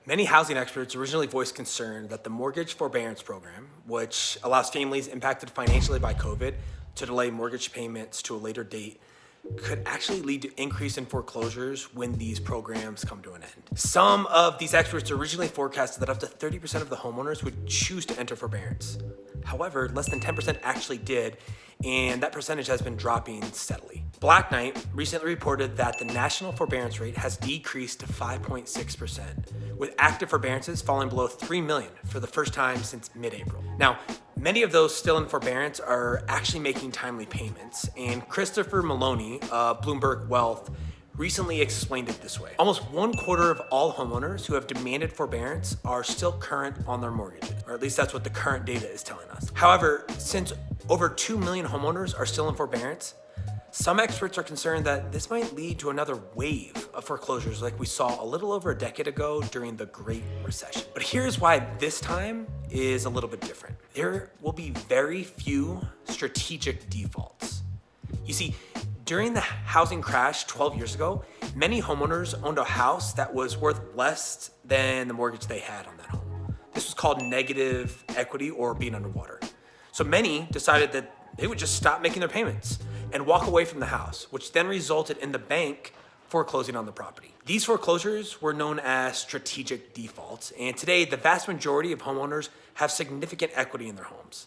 Many housing experts originally voiced concern that the mortgage forbearance program, which allows families impacted financially by COVID to delay mortgage payments to a later date, could actually lead to increase in foreclosures when these programs come to an end. Some of these experts originally forecasted that up to 30% of the homeowners would choose to enter forbearance. However, less than 10% actually did, and that percentage has been dropping steadily. Black Knight recently reported that the national forbearance rate has decreased to 5.6%, with active forbearances falling below 3 million for the first time since mid-April. Now, many of those still in forbearance are actually making timely payments, and Christopher Maloney of Bloomberg Wealth recently explained it this way. Almost 1/4 of all homeowners who have demanded forbearance are still current on their mortgages, or at least that's what the current data is telling us. However, since over 2 million homeowners are still in forbearance, some experts are concerned that this might lead to another wave of foreclosures like we saw a little over a decade ago during the Great Recession. But here's why this time is a little bit different. There will be very few strategic defaults. You see, during the housing crash 12 years ago, many homeowners owned a house that was worth less than the mortgage they had on that home. This was called negative equity or being underwater. So many decided that they would just stop making their payments and walk away from the house, which then resulted in the bank foreclosing on the property. These foreclosures were known as strategic defaults, and today the vast majority of homeowners have significant equity in their homes.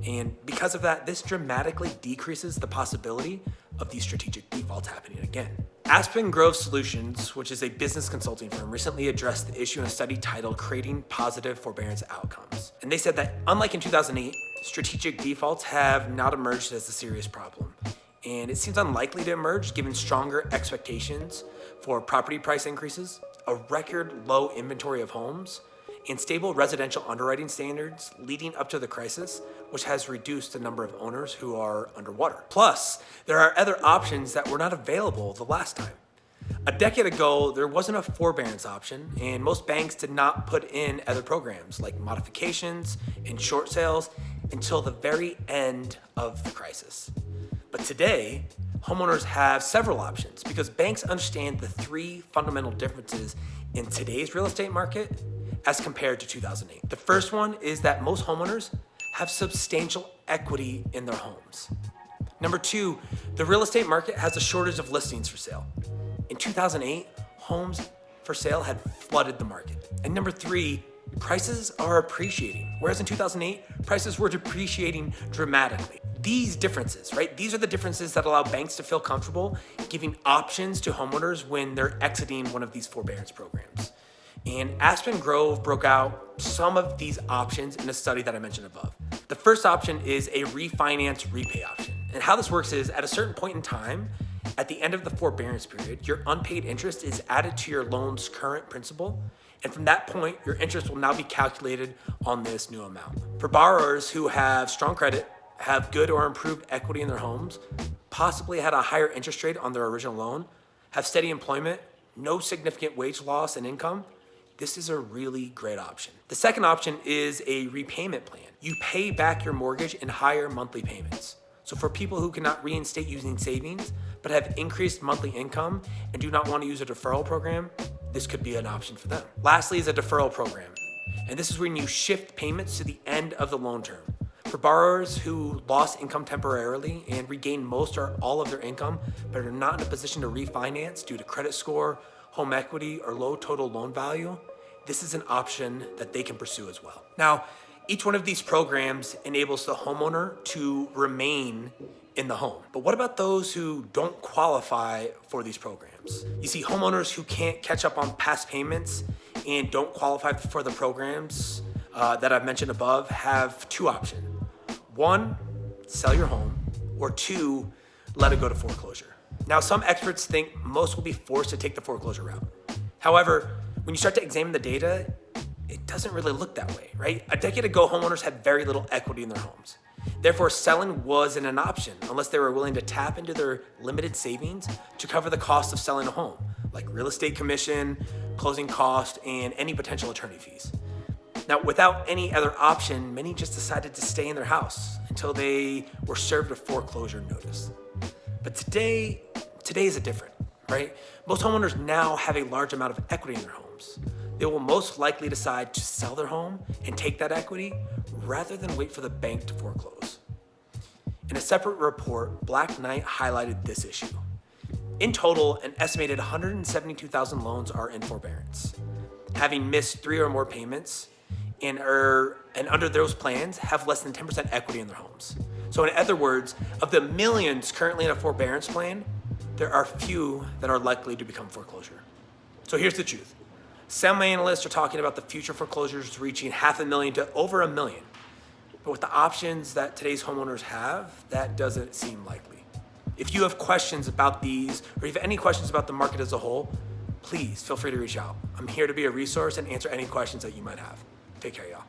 And because of that, this dramatically decreases the possibility of these strategic defaults happening again. Aspen Grove Solutions, which is a business consulting firm, recently addressed the issue in a study titled Creating Positive Forbearance Outcomes. And they said that unlike in 2008, strategic defaults have not emerged as a serious problem. And it seems unlikely to emerge given stronger expectations for property price increases, a record low inventory of homes, and stable residential underwriting standards leading up to the crisis, which has reduced the number of owners who are underwater. Plus, there are other options that were not available the last time. A decade ago, there wasn't a forbearance option, and most banks did not put in other programs like modifications and short sales until the very end of the crisis. But today, homeowners have several options because banks understand the three fundamental differences in today's real estate market as compared to 2008. The first one is that most homeowners have substantial equity in their homes. Number two, the real estate market has a shortage of listings for sale. In 2008, homes for sale had flooded the market. And number three, prices are appreciating, whereas in 2008, prices were depreciating dramatically. These differences, right? These are the differences that allow banks to feel comfortable giving options to homeowners when they're exiting one of these forbearance programs. And Aspen Grove broke out some of these options in a study that I mentioned above. The first option is a refinance repay option. And how this works is at a certain point in time, at the end of the forbearance period, your unpaid interest is added to your loan's current principal. And from that point, your interest will now be calculated on this new amount. For borrowers who have strong credit, have good or improved equity in their homes, possibly had a higher interest rate on their original loan, have steady employment, no significant wage loss in income, this is a really great option. The second option is a repayment plan. You pay back your mortgage in higher monthly payments. So for people who cannot reinstate using savings, but have increased monthly income and do not want to use a deferral program, this could be an option for them. Lastly is a deferral program. And this is when you shift payments to the end of the loan term. For borrowers who lost income temporarily and regained most or all of their income, but are not in a position to refinance due to credit score, home equity, or low total loan value, this is an option that they can pursue as well. Now, each one of these programs enables the homeowner to remain in the home. But what about those who don't qualify for these programs? You see, homeowners who can't catch up on past payments and don't qualify for the programs that I've mentioned above have two options. One, sell your home, or two, let it go to foreclosure. Now, some experts think most will be forced to take the foreclosure route. However, when you start to examine the data, it doesn't really look that way, right? A decade ago, homeowners had very little equity in their homes. Therefore, selling wasn't an option unless they were willing to tap into their limited savings to cover the cost of selling a home, like real estate commission, closing cost, and any potential attorney fees. Now, without any other option, many just decided to stay in their house until they were served a foreclosure notice. But today is a different, right? Most homeowners now have a large amount of equity in their homes. they will most likely decide to sell their home and take that equity rather than wait for the bank to foreclose. In a separate report, Black Knight highlighted this issue. In total, an estimated 172,000 loans are in forbearance, having missed 3 or more payments, and under those plans have less than 10% equity in their homes. So in other words, of the millions currently in a forbearance plan, there are few that are likely to become foreclosure. So here's the truth. Some analysts are talking about the future foreclosures reaching 500,000 to over 1 million. But with the options that today's homeowners have, that doesn't seem likely. If you have questions about these, or if you have any questions about the market as a whole, please feel free to reach out. I'm here to be a resource and answer any questions that you might have. Take care, y'all.